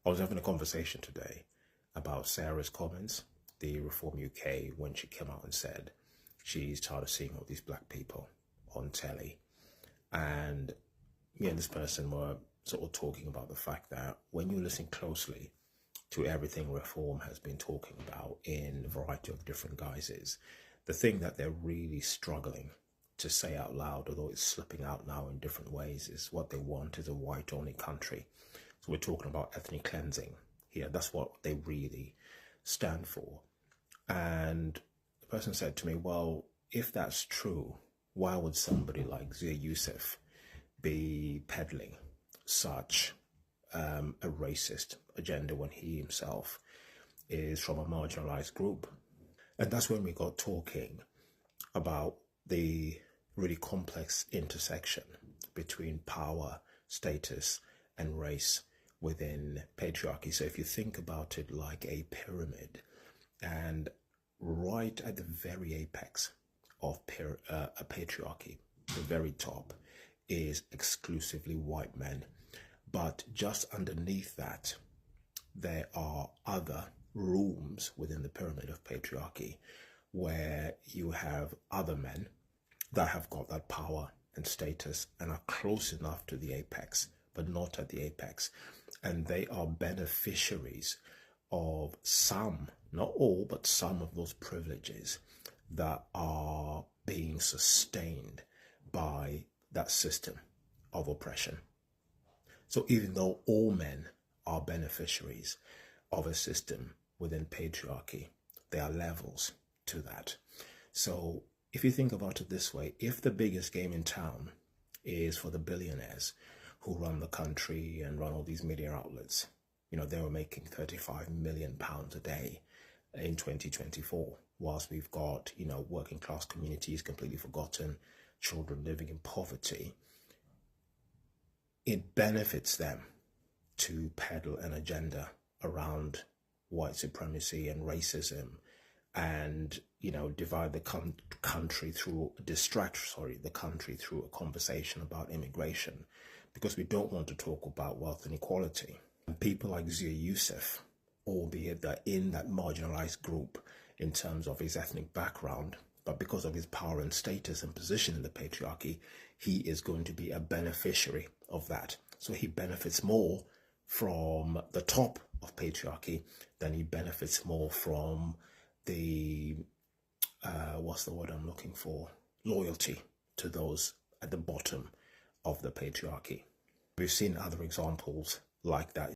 I was having a conversation today about Sarah's comments, the Reform UK, when she came out and said she's tired of seeing all these black people on telly. And me and this person were sort of talking about the fact that when you listen closely to everything Reform has been talking about in a variety of different guises, the thing that they're really struggling to say out loud, although it's slipping out now in different ways, is what they want is a white-only country. So we're talking about ethnic cleansing here. That's what they really stand for. And the person said to me, well, if that's true, why would somebody like Zia Youssef be peddling such a racist agenda when he himself is from a marginalized group? And that's when we got talking about the really complex intersection between power, status, and race within patriarchy. So if you think about it like a pyramid, and right at the very apex of a patriarchy, the very top, is exclusively white men. But just underneath that, there are other rooms within the pyramid of patriarchy where you have other men that have got that power and status and are close enough to the apex, but not at the apex. And they are beneficiaries of some, not all, but some of those privileges that are being sustained by that system of oppression. So even though all men are beneficiaries of a system within patriarchy, there are levels to that. So if you think about it this way, if the biggest game in town is for the billionaires who run the country and run all these media outlets, you know, they were making £35 million a day in 2024, whilst we've got, you know, working class communities completely forgotten, children living in poverty. It benefits them to peddle an agenda around white supremacy and racism, and, you know, divide the country through, the country through a conversation about immigration, because we don't want to talk about wealth inequality. And people like Zia Youssef, albeit that in that marginalized group in terms of his ethnic background, but because of his power and status and position in the patriarchy, he is going to be a beneficiary of that. So he benefits more from the top of patriarchy than he benefits more from the, what's the word I'm looking for? Loyalty to those at the bottom of the patriarchy. We've seen other examples like that.